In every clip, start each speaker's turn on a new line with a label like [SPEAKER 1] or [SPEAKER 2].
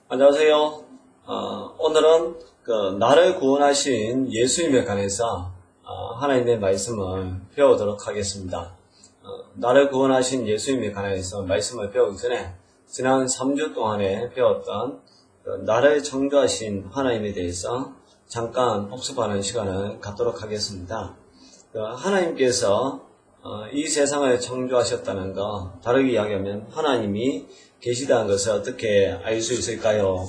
[SPEAKER 1] 안녕하세요. 오늘은 나를 구원하신 예수님에 관해서 하나님의 말씀을 배우도록 하겠습니다. 나를 구원하신 예수님에 관해서 말씀을 배우기 전에 지난 3주 동안에 배웠던 나를 창조하신 하나님에 대해서 잠깐 복습하는 시간을 갖도록 하겠습니다. 하나님께서 이 세상을 창조하셨다는 거, 다르게 이야기하면 하나님이 계시다는 것을 어떻게 알 수 있을까요?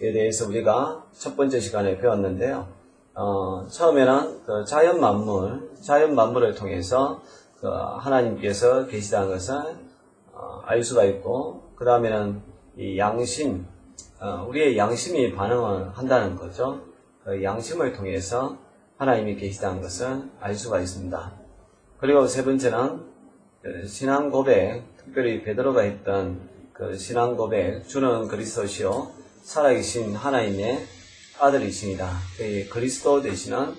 [SPEAKER 1] 에 대해서 우리가 첫 번째 시간에 배웠는데요. 처음에는 자연 만물을 통해서 하나님께서 계시다는 것을 알 수가 있고, 그 다음에는 이 양심, 우리의 양심이 반응을 한다는 거죠. 그 양심을 통해서 하나님이 계시다는 것을 알 수가 있습니다. 그리고 세 번째는 신앙 고백, 특별히 베드로가 했던 그 신앙 고백, 주는 그리스도시요 살아계신 하나님의 아들이십니다. 이 그리스도 되시는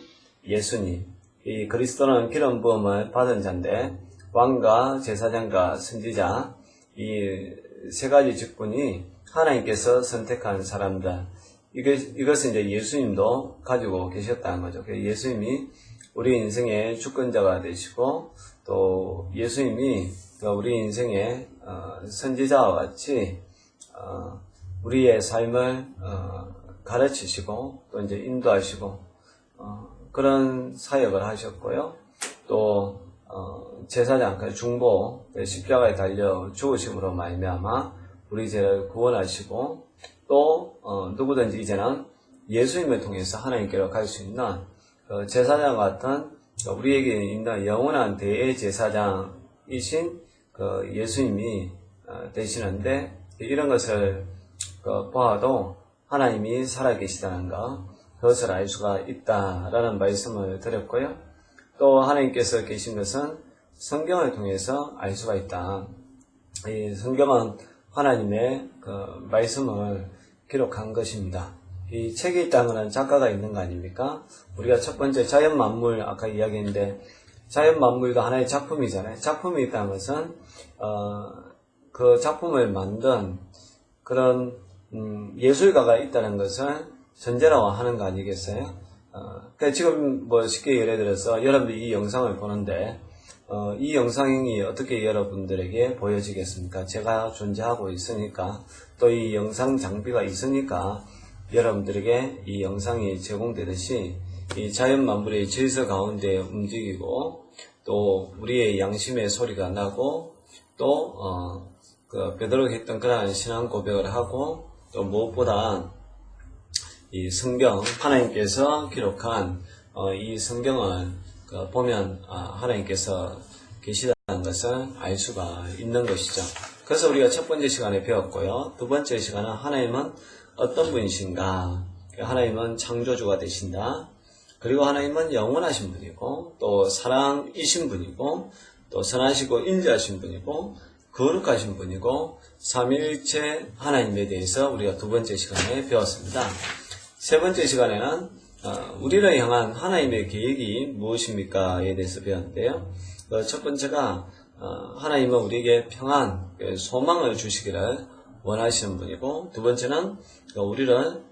[SPEAKER 1] 예수님, 이 그리스도는 기름 부음을 받은 자인데 왕과 제사장과 선지자, 이 세 가지 직분이 하나님께서 선택한 사람들, 이것은 이제 예수님도 가지고 계셨다는 거죠. 예수님이 우리 인생의 주권자가 되시고, 또 예수님이 우리 인생의 선지자와 같이 우리의 삶을 가르치시고 또 이제 인도하시고 그런 사역을 하셨고요. 또 제사장, 중보, 십자가에 달려 죽으심으로 말미암아 우리 죄를 구원하시고, 또 누구든지 이제는 예수님을 통해서 하나님께로 갈 수 있는 제사장 같은 우리에게 있는 영원한 대제사장이신 예수님이 되시는데, 이런 것을 보아도 하나님이 살아계시다는 것, 그것을 알 수가 있다라는 말씀을 드렸고요. 또 하나님께서 계신 것은 성경을 통해서 알 수가 있다. 이 성경은 하나님의 말씀을 기록한 것입니다. 이 책이 있다는 것은 작가가 있는 거 아닙니까? 우리가 첫 번째 자연 만물 아까 이야기했는데, 자연 만물도 하나의 작품이잖아요. 작품이 있다는 것은 그 작품을 만든 그런 예술가가 있다는 것을 전제라고 하는 거 아니겠어요? 그러니까 지금 쉽게 예를 들어서 여러분들이 이 영상을 보는데 이 영상이 어떻게 여러분들에게 보여지겠습니까? 제가 존재하고 있으니까, 또 이 영상 장비가 있으니까 여러분들에게 이 영상이 제공되듯이 이 자연 만물의 질서 가운데 움직이고, 또 우리의 양심의 소리가 나고, 또 베드로가 했던 그러한 신앙 고백을 하고, 또 무엇보다 이 성경, 하나님께서 기록한 이 성경을 보면 하나님께서 계시다는 것을 알 수가 있는 것이죠. 그래서 우리가 첫 번째 시간에 배웠고요. 두 번째 시간은 하나님은 어떤 분이신가? 하나님은 창조주가 되신다. 그리고 하나님은 영원하신 분이고, 또 사랑이신 분이고, 또 선하시고 인자하신 분이고, 거룩하신 분이고, 삼위일체 하나님에 대해서 우리가 두 번째 시간에 배웠습니다. 세 번째 시간에는 우리를 향한 하나님의 계획이 무엇입니까에 대해서 배웠는데요. 첫 번째가 하나님은 우리에게 평안, 소망을 주시기를 원하시는 분이고, 두 번째는 우리를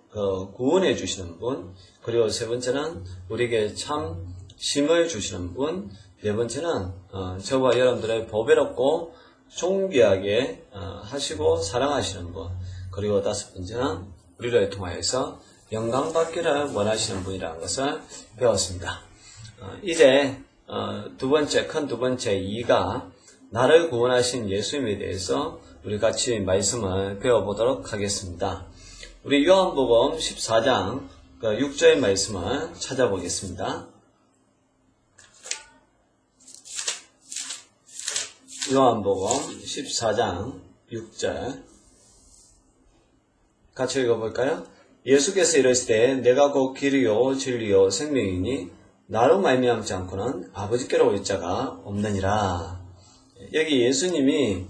[SPEAKER 1] 구원해 주시는 분, 그리고 세 번째는 우리에게 참 힘을 주시는 분, 네 번째는 저와 여러분들을 보배롭고 존귀하게 하시고 사랑하시는 분, 그리고 다섯 번째는 우리를 통하여서 영광받기를 원하시는 분이라는 것을 배웠습니다. 이제 두 번째, 큰 두 번째 2가 나를 구원하신 예수님에 대해서 우리 같이 말씀을 배워보도록 하겠습니다. 우리 요한복음 14장 6절의 말씀을 찾아보겠습니다. 요한복음 14장 6절 같이 읽어볼까요? 예수께서 이르시되 내가 곧 길이요 진리요 생명이니 나로 말미암지 않고는 아버지께로 올 자가 없느니라. 여기 예수님이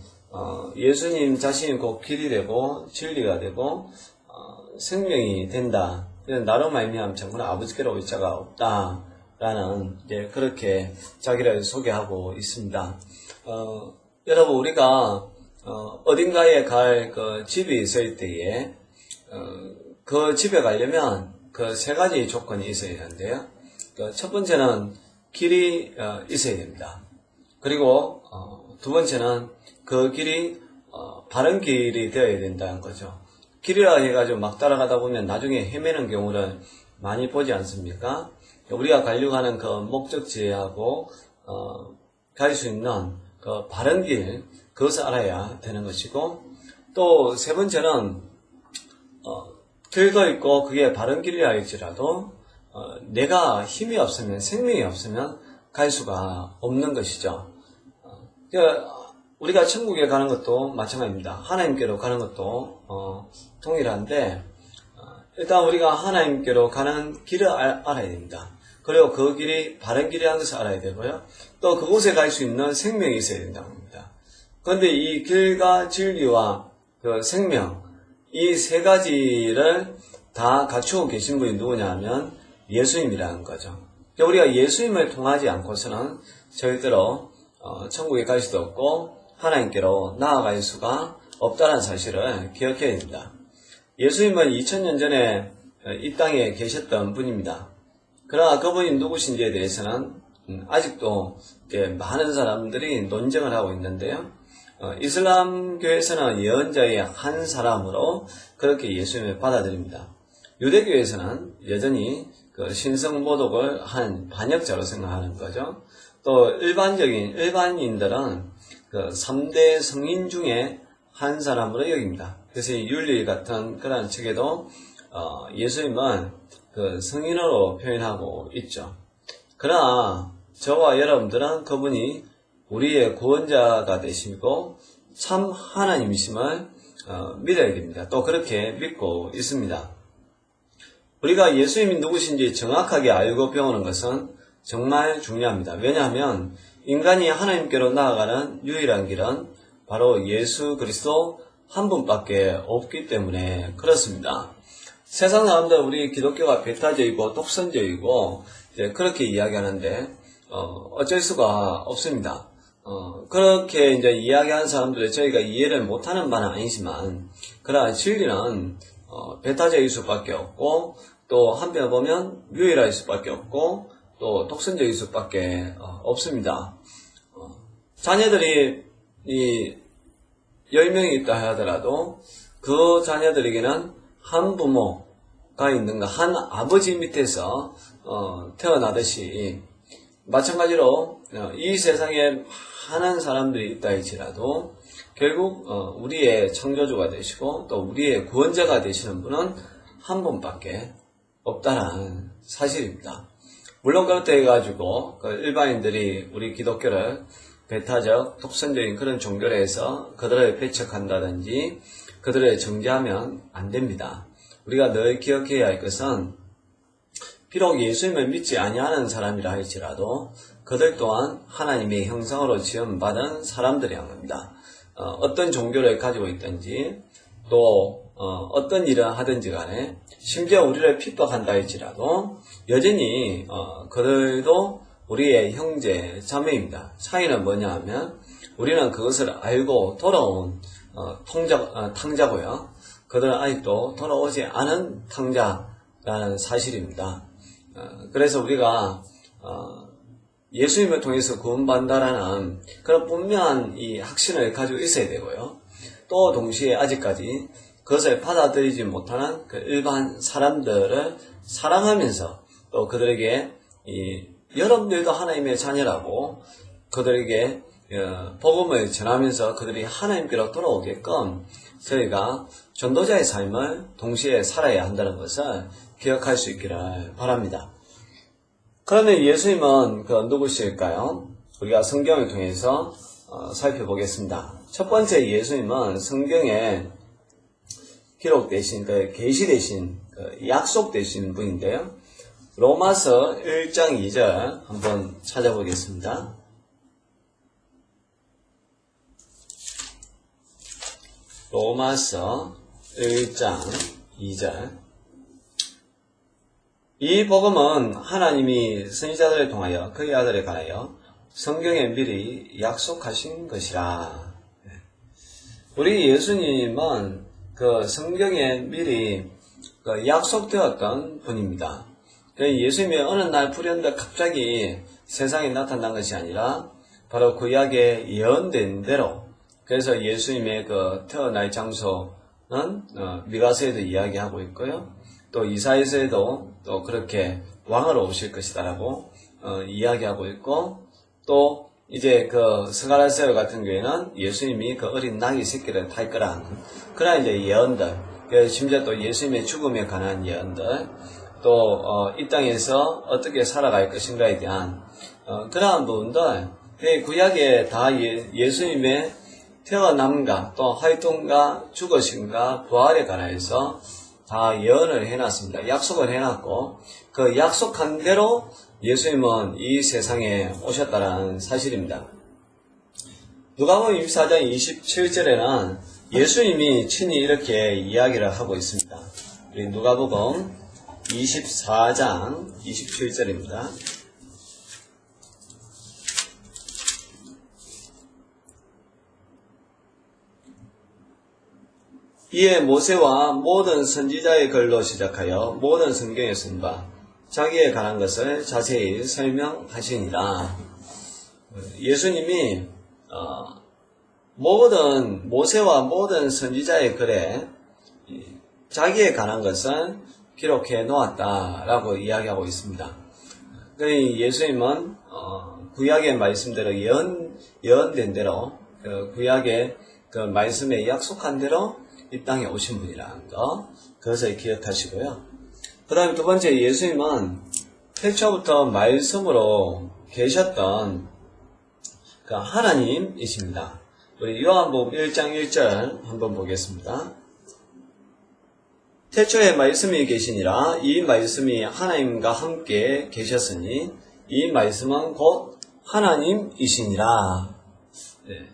[SPEAKER 1] 예수님 자신이 곧 길이 되고 진리가 되고 생명이 된다. 나로 말미암지 않고는 아버지께로 올 자가 없다라는 그렇게 자기를 소개하고 있습니다. 여러분, 우리가 어딘가에 갈 집이 있을 때에 그 집에 가려면 그 세 가지 조건이 있어야 되는데요. 첫 번째는 길이 있어야 됩니다. 그리고 두 번째는 그 길이 바른 길이 되어야 된다는 거죠. 길이라 해가지고 막 따라가다 보면 나중에 헤매는 경우를 많이 보지 않습니까? 우리가 가려고 하는 그 목적지하고 갈 수 있는 그 바른 길, 그것을 알아야 되는 것이고, 또 세 번째는 길도 있고 그게 바른 길이라 할지라도 내가 힘이 없으면, 생명이 없으면 갈 수가 없는 것이죠. 우리가 천국에 가는 것도 마찬가지입니다. 하나님께로 가는 것도 동일한데, 일단 우리가 하나님께로 가는 길을 알아야 됩니다. 그리고 그 길이 바른 길이라는 것을 알아야 되고요. 또 그곳에 갈 수 있는 생명이 있어야 된다고 합니다. 그런데 이 길과 진리와 그 생명, 이 세 가지를 다 갖추고 계신 분이 누구냐 하면 예수님이라는 거죠. 우리가 예수님을 통하지 않고서는 절대로 천국에 갈 수도 없고 하나님께로 나아갈 수가 없다는 사실을 기억해야 됩니다. 예수님은 2000년 전에 이 땅에 계셨던 분입니다. 그러나 그분이 누구신지에 대해서는 아직도 많은 사람들이 논쟁을 하고 있는데요. 이슬람교에서는 예언자의 한 사람으로 그렇게 예수님을 받아들입니다. 유대교에서는 여전히 그 신성모독을 한 반역자로 생각하는 거죠. 또 일반인들은 그 3대 성인 중에 한 사람으로 여깁니다. 그래서 율리 같은 그런 책에도 예수님은 그 성인으로 표현하고 있죠. 그러나 저와 여러분들은 그분이 우리의 구원자가 되시고 참 하나님이심을 믿어야 됩니다. 또 그렇게 믿고 있습니다. 우리가 예수님이 누구신지 정확하게 알고 배우는 것은 정말 중요합니다. 왜냐하면 인간이 하나님께로 나아가는 유일한 길은 바로 예수 그리스도 한 분밖에 없기 때문에 그렇습니다. 세상 사람들은 우리 기독교가 배타적이고 독선적이고 그렇게 이야기하는데 어쩔 수가 없습니다. 그렇게 이제 이야기하는 사람들을 저희가 이해를 못하는 바는 아니지만, 그러나 진리는 배타적일 수밖에 없고, 또 한편 보면 유일할 수밖에 없고, 또 독선적일 수밖에 없습니다. 자녀들이 10명이 있다 하더라도 그 자녀들에게는 한 부모가 있는가, 한 아버지 밑에서 태어나듯이 마찬가지로 이 세상에 많은 사람들이 있다 할지라도 결국 우리의 창조주가 되시고 또 우리의 구원자가 되시는 분은 한 분밖에 없다는 사실입니다. 물론 그렇다 해가지고 일반인들이 우리 기독교를 배타적, 독선적인 그런 종교로 해서 그들을 배척한다든지 그들을 정죄하면 안 됩니다. 우리가 늘 기억해야 할 것은 비록 예수님을 믿지 아니하는 사람이라 할지라도 그들 또한 하나님의 형상으로 지음받은 사람들이란 겁니다. 어떤 종교를 가지고 있든지 또 어떤 일을 하든지 간에 심지어 우리를 핍박한다 할지라도 여전히 그들도 우리의 형제 자매입니다. 차이는 뭐냐 하면 우리는 그것을 알고 돌아온 탕자고요. 그들은 아직도 돌아오지 않은 탕자라는 사실입니다. 그래서 우리가 예수님을 통해서 구원받는다라는 그런 분명한 이 확신을 가지고 있어야 되고요. 또 동시에 아직까지 그것을 받아들이지 못하는 그 일반 사람들을 사랑하면서 또 그들에게 여러분들도 하나님의 자녀라고 그들에게 복음을 전하면서 그들이 하나님께로 돌아오게끔 저희가 전도자의 삶을 동시에 살아야 한다는 것을 기억할 수 있기를 바랍니다. 그러면 예수님은 누구실까요? 우리가 성경을 통해서 살펴보겠습니다. 첫 번째 예수님은 성경에 기록되신, 계시되신, 약속되신 분인데요. 로마서 1장 2절 한번 찾아보겠습니다. 로마서 1장 2절. 이 복음은 하나님이 선지자들을 통하여 그의 아들에 관하여 성경에 미리 약속하신 것이라. 우리 예수님은 그 성경에 미리 그 약속되었던 분입니다. 예수님이 어느 날 불현듯 갑자기 세상에 나타난 것이 아니라 바로 구약에 예언된 대로, 그래서 예수님의 그 태어날 장소는 미가서에도 이야기하고 있고요. 또 이사야서에도 또 그렇게 왕으로 오실 것이다라고 이야기하고 있고, 또 이제 그 스가랴서 같은 경우에는 예수님이 그 어린 나귀 새끼를 탈 거라는 그런 이제 예언들, 심지어 또 예수님의 죽음에 관한 예언들, 또 이 땅에서 어떻게 살아갈 것인가에 대한 그러한 부분들, 구약에 다 예수님의 태어남과 또 활동과 죽으심과 부활에 관해서 다 예언을 해놨습니다. 약속을 해놨고, 그 약속한 대로 예수님은 이 세상에 오셨다는 사실입니다. 누가복음 24장 27절에는 예수님이 친히 이렇게 이야기를 하고 있습니다. 우리 누가복음 24장 27절입니다. 이에 모세와 모든 선지자의 글로 시작하여 모든 성경에 쓴 바 자기에 관한 것을 자세히 설명하시니라. 예수님이 모세와 모든 선지자의 글에 자기에 관한 것을 기록해 놓았다라고 이야기하고 있습니다. 예수님은 구약의 말씀대로 예언된 대로 구약의 그 말씀에 약속한 대로 이 땅에 오신 분이라는 거, 그것을 기억하시고요. 그 다음에 두 번째, 예수님은 태초부터 말씀으로 계셨던 그 하나님이십니다. 우리 요한복음 1장 1절 한번 보겠습니다. 태초에 말씀이 계시니라. 이 말씀이 하나님과 함께 계셨으니 이 말씀은 곧 하나님이시니라. 네.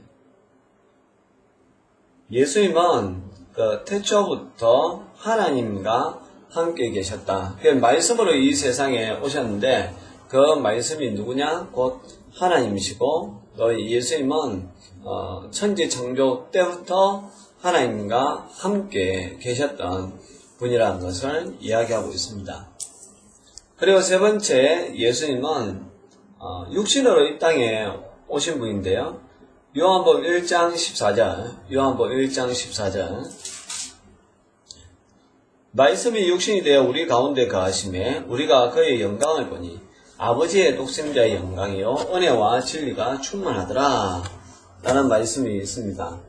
[SPEAKER 1] 예수님은 그 태초부터 하나님과 함께 계셨다. 그 말씀으로 이 세상에 오셨는데 그 말씀이 누구냐? 곧 하나님이시고, 또 예수님은 천지 창조 때부터 하나님과 함께 계셨던 분이라는 것을 이야기하고 있습니다. 그리고 세 번째, 예수님은 육신으로 이 땅에 오신 분인데요. 요한복음 1장 14절 말씀이 육신이 되어 우리 가운데 거하심에 우리가 그의 영광을 보니 아버지의 독생자의 영광이요 은혜와 진리가 충만하더라 라는 말씀이 있습니다.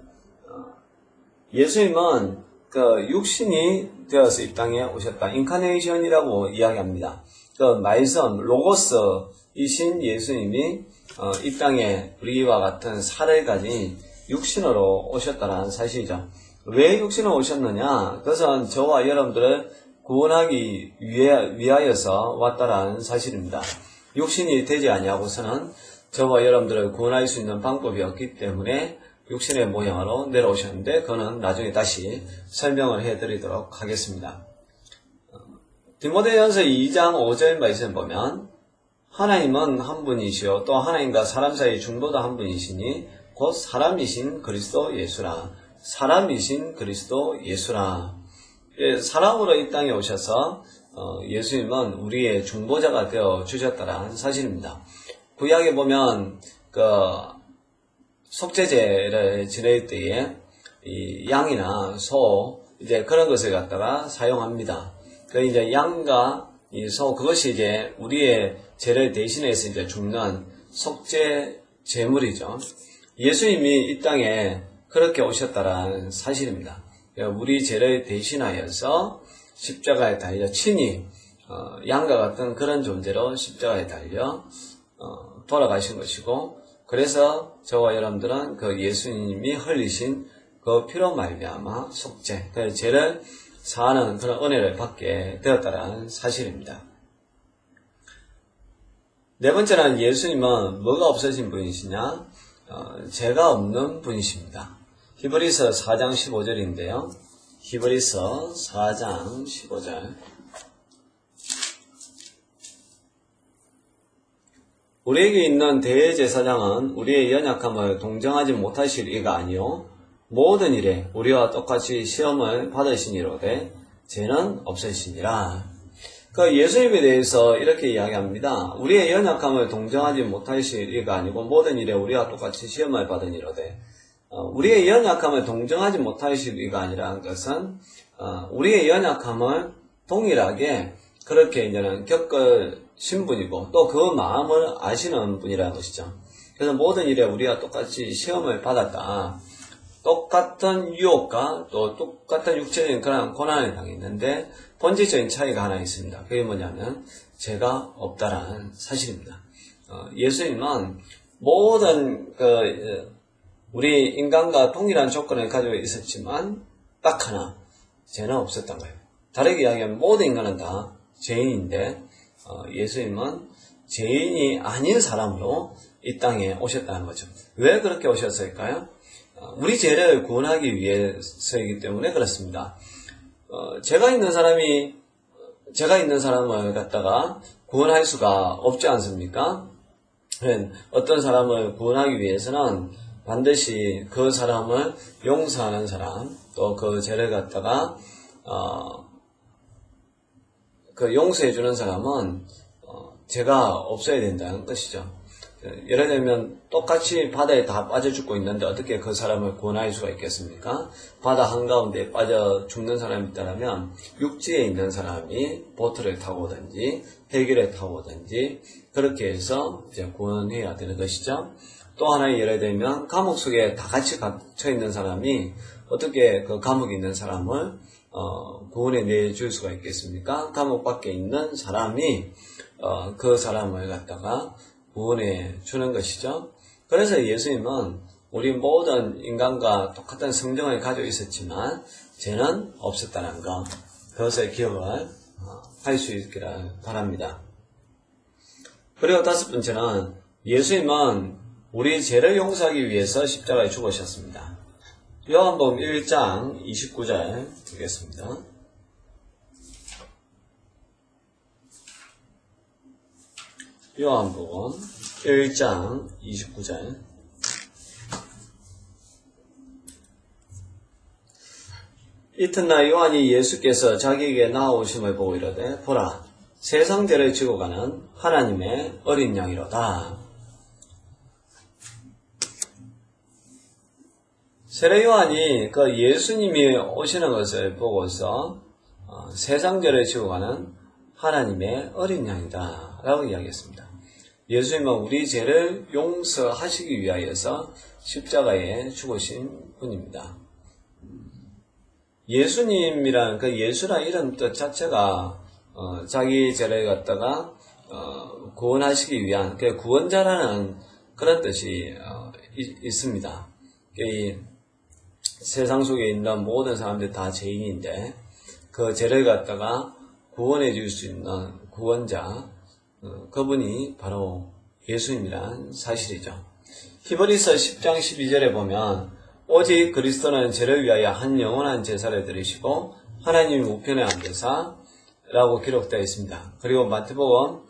[SPEAKER 1] 예수님은 그 육신이 되어서 이 땅에 오셨다. 인카네이션이라고 이야기합니다. 그 말씀, 로고스이신 예수님이 이 땅에 우리와 같은 살을 가진 육신으로 오셨다는 사실이죠. 왜 육신으로 오셨느냐? 그것은 저와 여러분들을 구원하기 위하여서 왔다라는 사실입니다. 육신이 되지 아니하고서는 저와 여러분들을 구원할 수 있는 방법이 없기 때문에 육신의 모양으로 내려오셨는데, 그거는 나중에 다시 설명을 해드리도록 하겠습니다. 디모데전서 2장 5절 말씀 보면 하나님은 한 분이시요 또 하나님과 사람 사이 중보도 한 분이시니 곧 사람이신 그리스도 예수라. 사람이신 그리스도 예수라. 사람으로 이 땅에 오셔서 예수님은 우리의 중보자가 되어 주셨다는 사실입니다. 구약에 보면 그 속죄제를 지낼 때에 이 양이나 소 이제 그런 것을 갖다가 사용합니다. 그 이제 양과 이 소, 그것이 이제 우리의 죄를 대신해서 이제 죽는 속죄 제물이죠. 예수님이 이 땅에 그렇게 오셨다라는 사실입니다. 우리 죄를 대신하여서 십자가에 달려 친히 양과 같은 그런 존재로 십자가에 달려 돌아가신 것이고, 그래서 저와 여러분들은 그 예수님이 흘리신 그 피로 말미암아 속죄, 그 죄를 사하는 그런 은혜를 받게 되었다라는 사실입니다. 네 번째는 예수님은 뭐가 없어진 분이시냐? 죄가 없는 분이십니다. 히브리서 4장 15절인데요. 히브리서 4장 15절. 우리에게 있는 대제사장은 우리의 연약함을 동정하지 못하실 이가 아니요 모든 일에 우리와 똑같이 시험을 받으시니로되 죄는 없으시니라. 그 예수님에 대해서 이렇게 이야기합니다. 우리의 연약함을 동정하지 못하실 이가 아니고 모든 일에 우리와 똑같이 시험을 받으니로되, 우리의 연약함을 동정하지 못하실 이가 아니라는 것은 우리의 연약함을 동일하게 그렇게 이제는 겪으신 분이고 또 그 마음을 아시는 분이라는 것이죠. 그래서 모든 일에 우리와 똑같이 시험을 받았다. 똑같은 유혹과 또 똑같은 육체적인 그런 고난을 당했는데 본질적인 차이가 하나 있습니다. 그게 뭐냐면 죄가 없다라는 사실입니다. 예수님은 모든 우리 인간과 동일한 조건을 가지고 있었지만 딱 하나 죄는 없었던 거예요. 다르게 이야기하면 모든 인간은 다 죄인인데 예수님은 죄인이 아닌 사람으로 이 땅에 오셨다는 거죠. 왜 그렇게 오셨을까요? 우리 죄를 구원하기 위해서이기 때문에 그렇습니다. 죄가 있는 사람을 갖다가 구원할 수가 없지 않습니까? 어떤 사람을 구원하기 위해서는 반드시 그 사람을 용서하는 사람, 또 그 죄를 갖다가 용서해주는 사람은 죄가 없어야 된다는 것이죠. 예를 들면 똑같이 바다에 다 빠져 죽고 있는데 어떻게 그 사람을 구원할 수가 있겠습니까? 바다 한가운데 빠져 죽는 사람이 있다면 육지에 있는 사람이 보트를 타고 오든지 헬기를 타고 오든지 그렇게 해서 이제 구원해야 되는 것이죠. 또 하나의 예를 들면 감옥 속에 다 같이 갇혀 있는 사람이 어떻게 그 감옥에 있는 사람을 구원해 내줄 수가 있겠습니까? 감옥 밖에 있는 사람이 그 사람을 갖다가 구원해 주는 것이죠. 그래서 예수님은 우리 모든 인간과 똑같은 성정을 가지고 있었지만 죄는 없었다는 것, 그것을 기억을 할 수 있기를 바랍니다. 그리고 다섯 번째는 예수님은 우리 죄를 용서하기 위해서 십자가에 죽으셨습니다. 요한복음 1장 29절 보겠습니다. 요한복음 1장 29절. 이튿날 요한이 예수께서 자기에게 나아오심을 보고 이르되 보라 세상 죄를 지고 가는 하나님의 어린 양이로다. 세례 요한이 그 예수님이 오시는 것을 보고서 세상 죄를 지고 가는 하나님의 어린 양이다 라고 이야기했습니다. 예수님은 우리 죄를 용서하시기 위하여서 십자가에 죽으신 분입니다. 예수님이라는 그 예수라는 이름 뜻 자체가 자기 죄를 갖다가 구원하시기 위한 그 구원자라는 그런 뜻이 있습니다. 이 세상 속에 있는 모든 사람들이 다 죄인인데 그 죄를 갖다가 구원해 줄 수 있는 구원자, 그분이 바로 예수님이란 사실이죠. 히브리서 10장 12절에 보면 오직 그리스도는 죄를 위하여 한 영원한 제사를 드리시고 하나님 우편에 앉으사 라고 기록되어 있습니다. 그리고 마태복음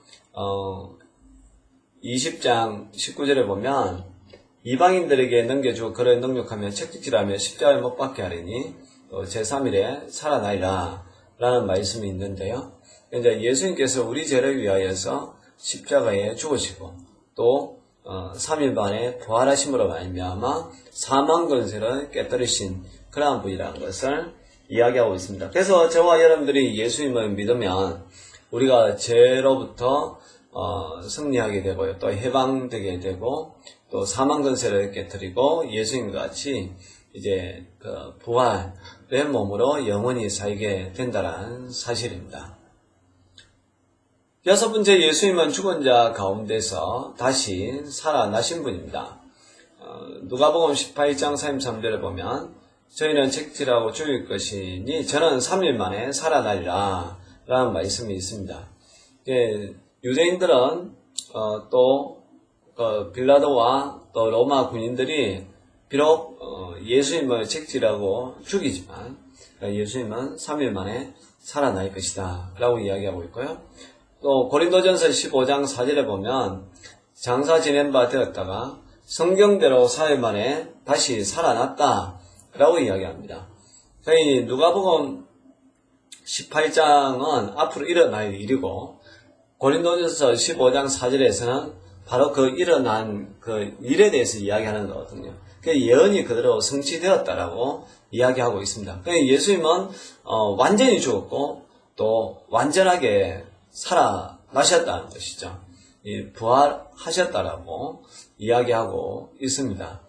[SPEAKER 1] 20장 19절에 보면 이방인들에게 넘겨주고 그를 능욕하며 책찍질하며 십자가에 못 박게 하리니 제3일에 살아나리라 라는 말씀이 있는데요. 이제 예수님께서 우리 죄를 위하여서 십자가에 죽으시고 또 3일 만에 부활하심으로 말미암아 사망 권세를 깨뜨리신 그러한 분이라는 것을 이야기하고 있습니다. 그래서 저와 여러분들이 예수님을 믿으면 우리가 죄로부터 승리하게 되고요. 또 해방되게 되고 또 사망 권세를 깨뜨리고 예수님과 같이 이제 그 부활의 몸으로 영원히 살게 된다는 사실입니다. 여섯 번째, 예수님은 죽은 자 가운데서 다시 살아나신 분입니다. 누가복음 18장 33절을 보면 저희는 책질하고 죽일 것이니 저는 3일 만에 살아나리라 라는 말씀이 있습니다. 유대인들은 또 빌라도와 또 로마 군인들이 비록 예수님을 책질하고 죽이지만 예수님은 3일 만에 살아날 것이다 라고 이야기하고 있고요. 또 고린도전서 15장 4절에 보면 장사 지낸 바 되었다가 성경대로 4일 만에 다시 살아났다 라고 이야기합니다. 이 누가복음 18장은 앞으로 일어날 일이고 고린도전서 15장 4절에서는 바로 그 일어난 그 일에 대해서 이야기하는 거거든요. 그 예언이 그대로 성취되었다라고 이야기하고 있습니다. 예수님은 완전히 죽었고 또 완전하게 살아나셨다는 것이죠. 부활하셨다라고 이야기하고 있습니다.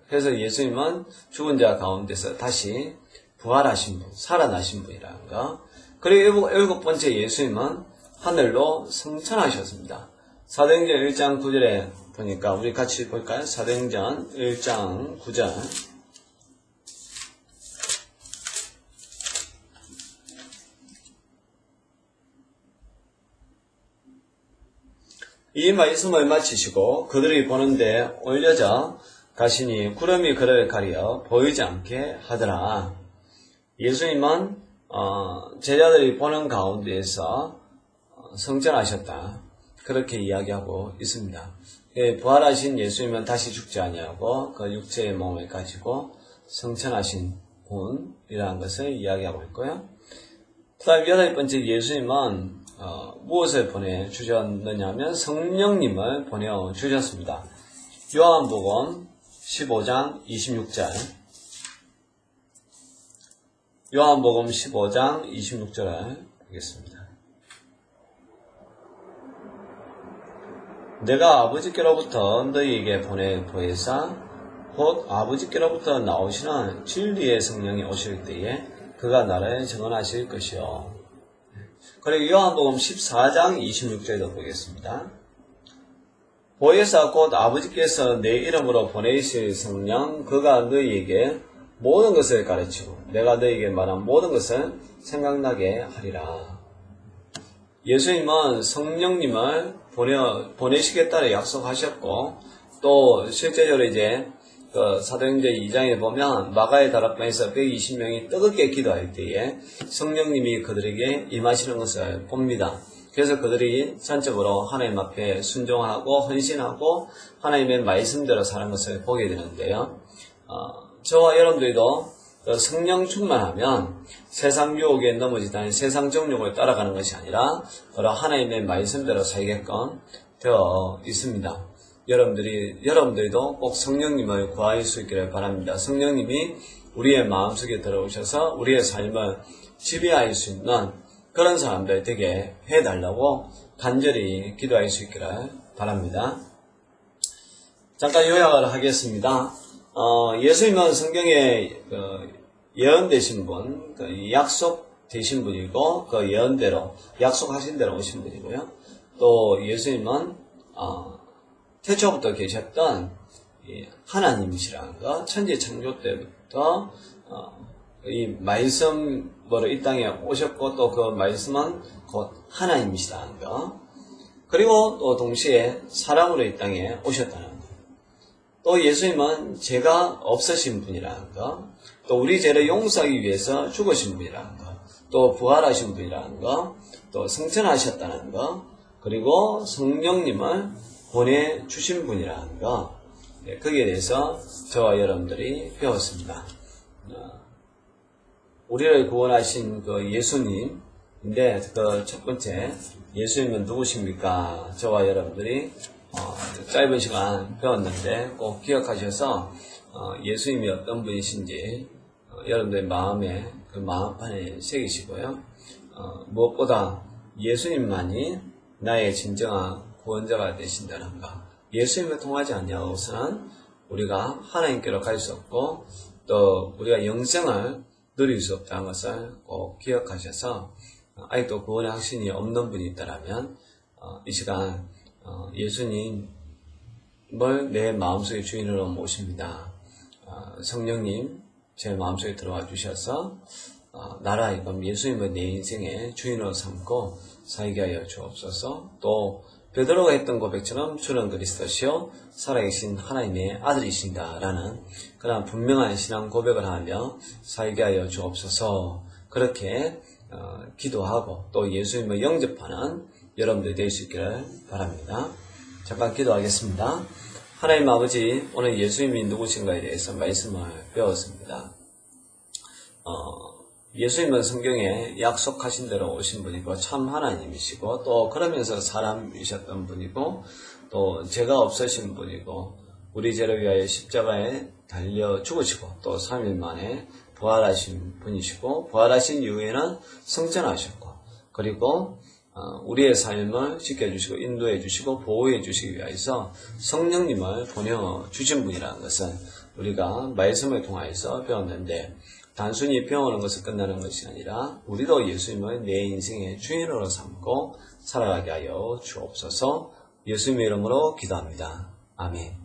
[SPEAKER 1] 그래서 예수님은 죽은 자 가운데서 다시 부활하신 분, 살아나신 분이라는 거. 그리고 일곱 번째 예수님은 하늘로 승천하셨습니다. 사도행전 1장 9절에 보니까 우리 같이 볼까요? 사도행전 1장 9절. 이 말씀을 마치시고 그들이 보는데 올려져 가시니 구름이 그를 가려 보이지 않게 하더라. 예수님은 제자들이 보는 가운데에서 승천하셨다. 그렇게 이야기하고 있습니다. 부활하신 예수님은 다시 죽지 아니하고 그 육체의 몸을 가지고 승천하신 분이라는 것을 이야기하고 있고요. 그 다음 여덟 번째 예수님은 무엇을 보내주셨느냐면 성령님을 보내주셨습니다. 요한복음 15장 26절. 요한복음 15장 26절을 보겠습니다. 내가 아버지께로부터 너희에게 보내사 곧 아버지께로부터 나오시는 진리의 성령이 오실 때에 그가 나를 증언하실 것이요. 그리고 요한복음 14장 26절도 보겠습니다. 보혜사 곧 아버지께서 내 이름으로 보내실 성령 그가 너희에게 모든 것을 가르치고 내가 너희에게 말한 모든 것을 생각나게 하리라. 예수님은 성령님을 보내시겠다고 약속하셨고 또 실제적으로 이제 그 사도행전 2장에 보면 마가의 다락방에서 120명이 뜨겁게 기도할 때에 성령님이 그들에게 임하시는 것을 봅니다. 그래서 그들이 전적으로 하나님 앞에 순종하고 헌신하고 하나님의 말씀대로 사는 것을 보게 되는데요. 저와 여러분들도 성령 충만하면 세상 유혹에 넘어지다니 세상 정욕을 따라가는 것이 아니라 바로 하나님의 말씀대로 살게끔 되어 있습니다. 여러분들도 꼭 성령님을 구할 수 있기를 바랍니다. 성령님이 우리의 마음속에 들어오셔서 우리의 삶을 지배할 수 있는 그런 사람들 되게 해달라고 간절히 기도할 수 있기를 바랍니다. 잠깐 요약을 하겠습니다. 예수님은 성경에 예언되신 분, 약속되신 분이고 그 예언대로 약속하신 대로 오신 분이고요. 또 예수님은 태초부터 계셨던 하나님이시라는 거, 천지 창조 때부터 이 말씀으로 이 땅에 오셨고 또 그 말씀은 곧 하나님이시라는 거, 그리고 또 동시에 사람으로 이 땅에 오셨다는 거, 또 예수님은 죄가 없으신 분이라는 거, 또 우리 죄를 용서하기 위해서 죽으신 분이라는 거, 또 부활하신 분이라는 거, 또 승천하셨다는 거, 그리고 성령님을 보내주신 분이라는 거, 거기에 대해서 저와 여러분들이 배웠습니다. 우리를 구원하신 그 예수님인데 그 첫 번째 예수님은 누구십니까? 저와 여러분들이 짧은 시간 배웠는데 꼭 기억하셔서 예수님이 어떤 분이신지 여러분들의 마음에 그 마음판에 새기시고요. 무엇보다 예수님만이 나의 진정한 구원자가 되신다는 것, 예수님을 통하지 않냐고서는 우리가 하나님께로 갈 수 없고 또 우리가 영생을 누릴 수 없다는 것을 꼭 기억하셔서 아직도 구원의 확신이 없는 분이 있다면 이 시간 예수님을 내 마음속의 주인으로 모십니다. 성령님 제 마음속에 들어와 주셔서 나를 하여금 예수님을 내 인생의 주인으로 삼고 살게 하여 주옵소서. 또 베드로가 했던 고백처럼 주는 그리스도시요 살아계신 하나님의 아들이신다라는 그런 분명한 신앙 고백을 하며 살게 하여 주옵소서. 그렇게 기도하고 또 예수님을 영접하는 여러분들이 될 수 있기를 바랍니다. 잠깐 기도하겠습니다. 하나님 아버지, 오늘 예수님이 누구신가에 대해서 말씀을 배웠습니다. 예수님은 성경에 약속하신 대로 오신 분이고 참 하나님이시고 또 그러면서 사람이셨던 분이고 또 죄가 없으신 분이고 우리 죄를 위하여 십자가에 달려 죽으시고 또 3일 만에 부활하신 분이시고 부활하신 이후에는 승천하셨고 그리고 우리의 삶을 지켜주시고 인도해 주시고 보호해 주시기 위해서 성령님을 보내주신 분이라는 것은 우리가 말씀을 통하여서 배웠는데 단순히 배우는 것을 끝나는 것이 아니라 우리도 예수님을 내 인생의 주인으로 삼고 살아가게 하여 주옵소서. 예수님의 이름으로 기도합니다. 아멘.